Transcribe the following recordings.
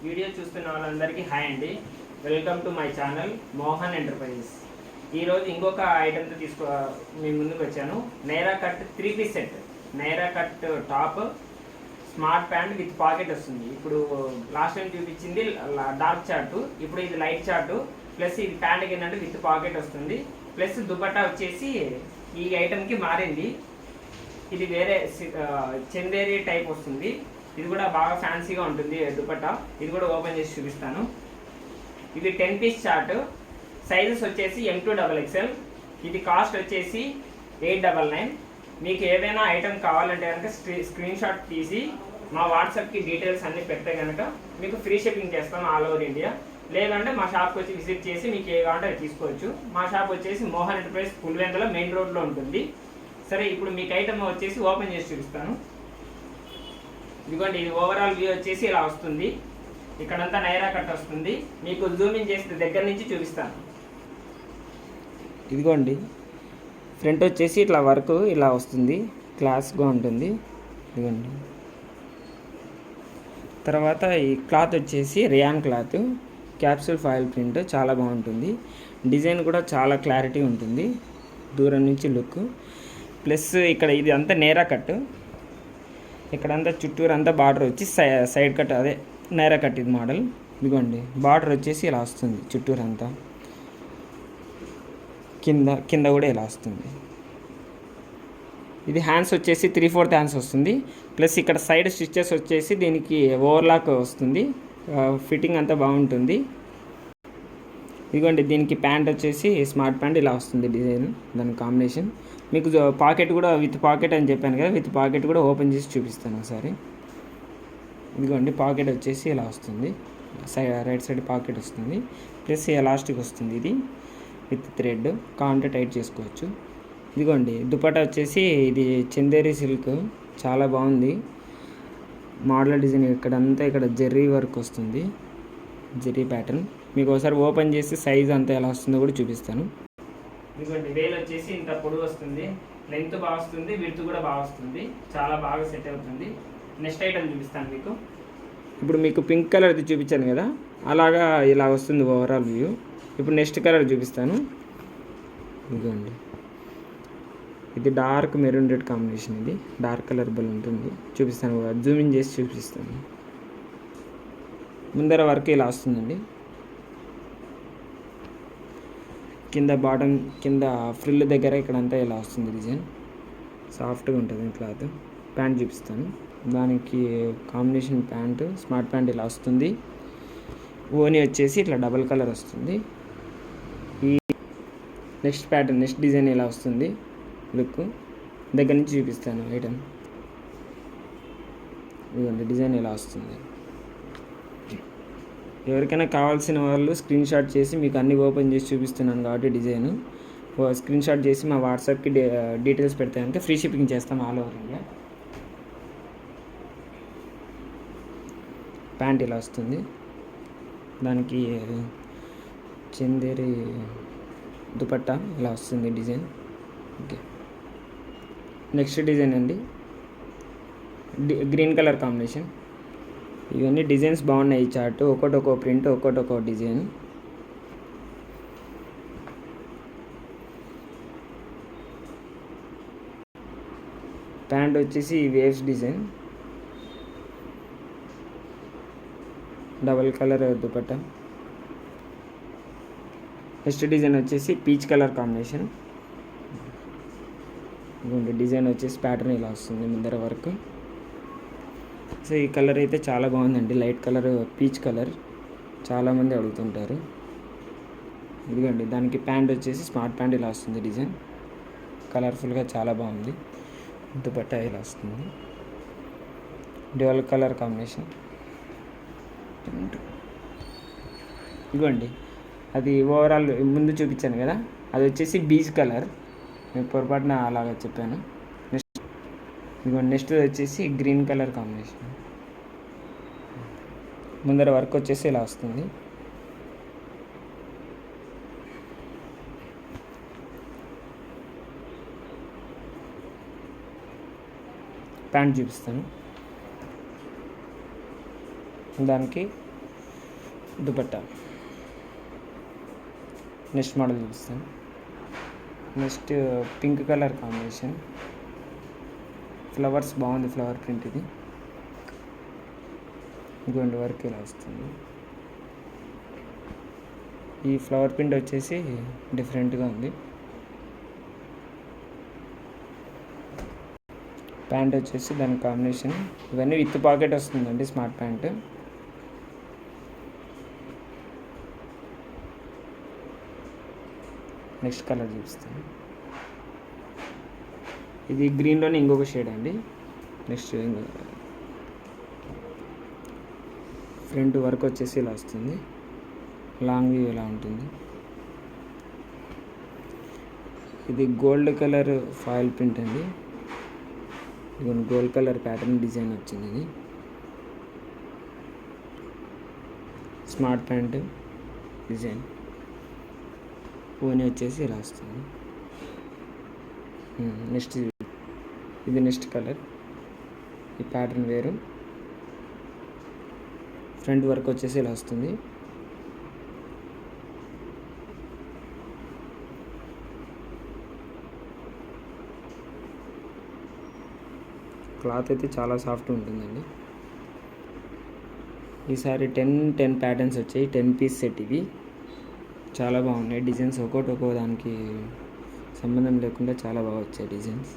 Video చూస్తున్న వాళ్ళందరికీ hi అండి. Welcome to my channel Mohan enterprises. ఈరోజు ఇంకొక ఐటెంతో మీ ముందుకు వచ్చాను. Naira cut 3 piece set. Naira cut top, smart pant with pocket వస్తుంది. ఇప్పుడు లాస్ట్ టైం చూపించింది డార్క్ చార్ట్, ఇప్పుడు ఇది లైట్ చార్ట్, ప్లస్ ఇది ప్యాంట్ ఏంటంటే విత్ పాకెట్ వస్తుంది. ప్లస్ దుపట్టా వచ్చేసి ఈ ఐటెంకి మారింది. ఇది వేరే చందేరి టైప్ వస్తుంది. ఇది కూడా బాగా ఫ్యాన్సీగా ఉంటుంది దుపట్టా. ఇది కూడా ఓపెన్ చేసి చూపిస్తాను. ఇది 10 పీస్ చార్ట్. సైజెస్ వచ్చేసి M2XXL. ఇది కాస్ట్ వచ్చేసి 899. మీకు ఏదైనా ఐటెం కావాలంటే కనుక స్క్రీన్ షాట్ తీసి మా వాట్సాప్కి డీటెయిల్స్ అన్నీ పెడితే కనుక మీకు ఫ్రీ షిప్పింగ్ చేస్తాం ఆల్ ఓవర్ ఇండియా. లేదంటే మా షాప్కి వచ్చి విజిట్ చేసి మీకు ఏ కావాలంటే అది తీసుకోవచ్చు. మా షాప్ వచ్చేసి మోహన్ ఎంటర్ప్రైజ్ పులివెందుల మెయిన్ రోడ్లో ఉంటుంది. సరే, ఇప్పుడు మీకు ఐటమ్ వచ్చేసి ఓపెన్ చేసి చూపిస్తాను. ఇదిగోండి, ఇది ఓవరాల్ వ్యూ వచ్చేసి ఇలా వస్తుంది. ఇక్కడంతా నైరా కట్ వస్తుంది. మీకు జూమింగ్ చేసి దగ్గర నుంచి చూపిస్తాను. ఇదిగోండి, ఫ్రంట్ వచ్చేసి ఇట్లా వర్క్ ఇలా వస్తుంది, క్లాస్గా ఉంటుంది. ఇదిగోండి, తర్వాత ఈ క్లాత్ వచ్చేసి rayon cloth, capsule foil print, చాలా బాగుంటుంది. డిజైన్ కూడా చాలా క్లారిటీ ఉంటుంది దూరం నుంచి లుక్. ప్లస్ ఇక్కడ ఇది అంతా నైరా కట్. ఇక్కడంతా చుట్టూరు అంతా బార్డర్ వచ్చి సైడ్ కట్, అదే నైరా కట్ ఇది మోడల్. ఇదిగోండి, బార్డర్ వచ్చేసి ఇలా వస్తుంది చుట్టూరు అంతా. కింద కూడా ఇలా వస్తుంది. ఇది హ్యాండ్స్ వచ్చేసి 3/4 హ్యాండ్స్ వస్తుంది. ప్లస్ ఇక్కడ సైడ్ స్టిచ్చెస్ వచ్చేసి దీనికి ఓవర్లాక్ వస్తుంది. ఫిట్టింగ్ అంతా బాగుంటుంది. ఇదిగోండి, దీనికి ప్యాంట్ వచ్చేసి స్మార్ట్ ప్యాంట్ ఇలా వస్తుంది డిజైన్, దాని కాంబినేషన్. మీకు పాకెట్ కూడా విత్ పాకెట్ అని చెప్పాను కదా, విత్ పాకెట్ కూడా ఓపెన్ చేసి చూపిస్తాను ఒకసారి. ఇదిగోండి, పాకెట్ వచ్చేసి ఇలా వస్తుంది, రైట్ సైడ్ పాకెట్ వస్తుంది. ప్లస్ ఎలాస్టిక్ వస్తుంది. ఇది విత్ థ్రెడ్, కాంటే టైట్ చేసుకోవచ్చు. ఇదిగోండి, దుపట్టా వచ్చేసి ఇది చందేరి సిల్క్, చాలా బాగుంది మోడల్ డిజైన్. ఇక్కడ జెర్రీ వర్క్ వస్తుంది, జెర్రీ ప్యాటర్న్. మీకు ఒకసారి ఓపెన్ చేసి సైజ్ అంతా ఎలా వస్తుందో కూడా చూపిస్తాను. ఇదిగోండి, వేలు వచ్చేసి ఇంత పొడవు వస్తుంది, లెంత్ బాగా వస్తుంది, విడ్త్ కూడా బాగా వస్తుంది, చాలా బాగా సెట్ అవుతుంది. నెక్స్ట్ ఐటమ్ చూపిస్తాను మీకు. ఇప్పుడు మీకు పింక్ కలర్ ఇది చూపించాను కదా, అలాగా ఇలా వస్తుంది ఓవరాల్ వ్యూ. ఇప్పుడు నెక్స్ట్ కలర్ చూపిస్తాను. ఇదిగోండి, ఇది డార్క్ మెరూన్ రెడ్ కాంబినేషన్. ఇది డార్క్ కలర్ బల్ ఉంటుంది, చూపిస్తాను. జూమింగ్ చేసి చూపిస్తాను. ముందర వరకు ఇలా వస్తుందండి. కింద బాటమ్, కింద ఫ్రిల్ దగ్గర ఇక్కడంతా ఇలా వస్తుంది డిజైన్, సాఫ్ట్గా ఉంటుంది క్లాత్. ప్యాంట్ చూపిస్తాను. దానికి కాంబినేషన్ ప్యాంట్, స్మార్ట్ ప్యాంట్ ఇలా వస్తుంది. ఓని వచ్చేసి ఇట్లా డబల్ కలర్ వస్తుంది. ఈ నెక్స్ట్ ప్యాటర్న్, నెక్స్ట్ డిజైన్ ఇలా వస్తుంది లుక్. దగ్గర నుంచి చూపిస్తాను ఐటమ్. ఇదిగోండి, డిజైన్ ఇలా వస్తుంది. ఎవరికైనా కావాల్సిన వాళ్ళు స్క్రీన్ షాట్ చేసి, మీకు అన్ని ఓపెన్ చేసి చూపిస్తున్నాను కాబట్టి డిజైన్ స్క్రీన్ షాట్ చేసి మా వాట్సాప్కి డీటెయిల్స్ పెడితే కనుక ఫ్రీ షిప్పింగ్ చేస్తాం ఆల్ ఓవర్ ఇండియా. ప్యాంట్ ఇలా వస్తుంది, దానికి చందేరి దుపట్టా ఇలా వస్తుంది డిజైన్. ఓకే, నెక్స్ట్ డిజైన్ అండి, గ్రీన్ కలర్ కాంబినేషన్. ఇవన్నీ డిజైన్స్ బాగున్నాయి. ఈ చార్ట్ ఒక్కటొక్క ప్రింట్, ఒక్కటొక్క డిజైన్. ప్యాంట్ వచ్చేసి waves design, double colour dupatta. Next design వచ్చేసి పీచ్ కలర్ కాంబినేషన్. డిజైన్ వచ్చేసి ప్యాటర్న్ ఇలా వస్తుంది ముందర వరకు. సో ఈ కలర్ అయితే చాలా బాగుందండి, లైట్ కలర్, పీచ్ కలర్, చాలామంది అడుగుతుంటారు. ఇదిగోండి, దానికి ప్యాంట్ వచ్చేసి స్మార్ట్ ప్యాంట్ ఇలా వస్తుంది డిజైన్, కలర్ఫుల్గా చాలా బాగుంది. దుపట్టా ఇలా వస్తుంది, డ్యువల్ కలర్ కాంబినేషన్. ఇదిగోండి, అది ఓవరాల్ ముందు చూపించాను కదా, అది వచ్చేసి బీచ్ కలర్, నేను పొరపాటున అలాగా చెప్పాను. ఇదిగోండి, నెక్స్ట్ వచ్చేసి గ్రీన్ కలర్ కాంబినేషన్. ముందర వర్క్ వచ్చేసి ఇలా వస్తుంది. ప్యాంట్ చూపిస్తాను. దానికి దుపట్టా. నెక్స్ట్ మోడల్ చూపిస్తాను. Next pink colour combination, flowers బాగుంది, ఫ్లవర్ ప్రింట్ ఇది. ఇదిగోండి వర్క్ ఇలా వస్తుంది. ఈ ఫ్లవర్ ప్రింట్ వచ్చేసి డిఫరెంట్గా ఉంది. ప్యాంట్ వచ్చేసి దాని కాంబినేషన్ ఇవన్నీ విత్ పాకెట్ వస్తుందండి, స్మార్ట్ ప్యాంట్. నెక్స్ట్ కలర్ చూపిస్తాను. ఇది గ్రీన్లోనే ఇంకొక షేడ్ అండి. నెక్స్ట్ ఫ్రంట్ వర్క్ వచ్చేసి ఇలా వస్తుంది, లాంగ్ వ్యూ ఇలా ఉంటుంది. ఇది గోల్డ్ కలర్ ఫాయిల్ ప్రింట్ అండి. ఇది గోల్డ్ కలర్ ప్యాటర్న్ డిజైన్ వచ్చింది. ఇది స్మార్ట్ ప్యాంట్ డిజైన్. ఓని వచ్చేసి ఇలా వస్తుంది. నెక్స్ట్ ఇది నెక్స్ట్ కలర్. ఈ ప్యాటర్న్ వేరు. ఫ్రంట్ వర్క్ వచ్చేసి ఇలా వస్తుంది. క్లాత్ అయితే చాలా సాఫ్ట్ ఉంటుందండి. ఈసారి 10 ప్యాటర్న్స్ వచ్చాయి. 10 పీస్ సెట్ ఇవి. చాలా బాగున్నాయి డిజైన్స్, ఒక్కో దానికి సంబంధం లేకుండా చాలా బాగా వచ్చాయి డిజైన్స్.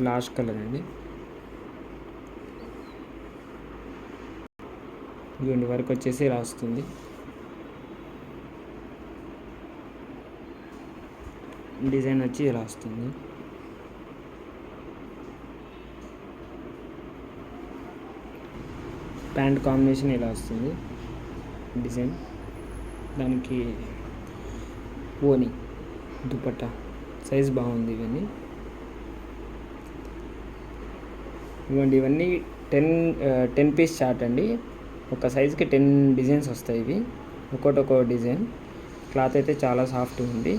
లాస్ట్ కలర్ అండి. ఇదిగోండి వర్క్ వచ్చేసి ఇలా వస్తుంది. డిజైన్ వచ్చి ఇలా వస్తుంది. ప్యాంట్ కాంబినేషన్ ఇలా వస్తుంది డిజైన్. దానికి ఓని దుపట్టా సైజ్ బాగుంది. ఇవన్నీ 10 పీస్ చార్ట్ అండి. ఒక సైజుకి 10 డిజైన్స్ వస్తాయి. ఇవి ఒక్కో డిజైన్. క్లాత్ అయితే చాలా సాఫ్ట్ ఉంది.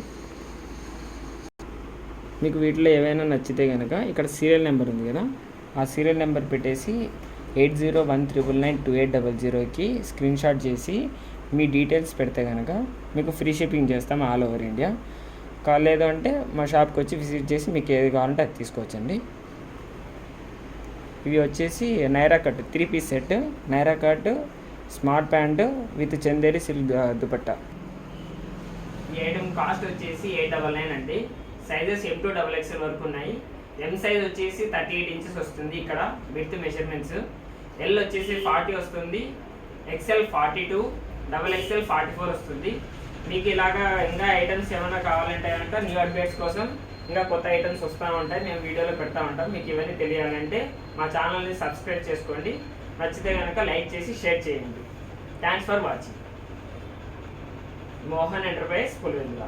మీకు వీటిలో ఏవైనా నచ్చితే కనుక ఇక్కడ సీరియల్ నెంబర్ ఉంది కదా, ఆ సీరియల్ నెంబర్ పెట్టేసి 8019992800కి స్క్రీన్ షాట్ చేసి మీ డీటెయిల్స్ పెడితే కనుక మీకు ఫ్రీ షిప్పింగ్ చేస్తాం ఆల్ ఓవర్ ఇండియా. లేదు అంటే మా షాప్కి వచ్చి విజిట్ చేసి మీకు ఏది కావాలంటే అది తీసుకోవచ్చండి. ఇవి వచ్చేసి Naira cut 3 piece set. Naira cut smart pant with Chanderi silk dupatta. ఈ ఐటమ్ కాస్ట్ వచ్చేసి 899 అండి. సైజెస్ M to XXL వరకు ఉన్నాయి. M సైజ్ వచ్చేసి 38 ఇంచెస్ వస్తుంది. ఇక్కడ విడ్త్ మెజర్మెంట్స్. L వచ్చేసి 40 వస్తుంది, XL 42, XXL 44 వస్తుంది. మీకు ఇలాగా ఇంకా ఐటమ్స్ ఏమైనా కావాలంటే కనుక న్యూ అప్డేట్స్ కోసం ఇంకా కొత్త ఐటమ్స్ వస్తూ ఉంటాయి, మేము వీడియోలో పెడతా ఉంటాం. మీకు ఇవన్నీ తెలియాలంటే మా ఛానల్ని సబ్స్క్రైబ్ చేసుకోండి. నచ్చితే కనుక లైక్ చేసి షేర్ చేయండి. Thanks for watching. Mohan enterprise Pulivendula.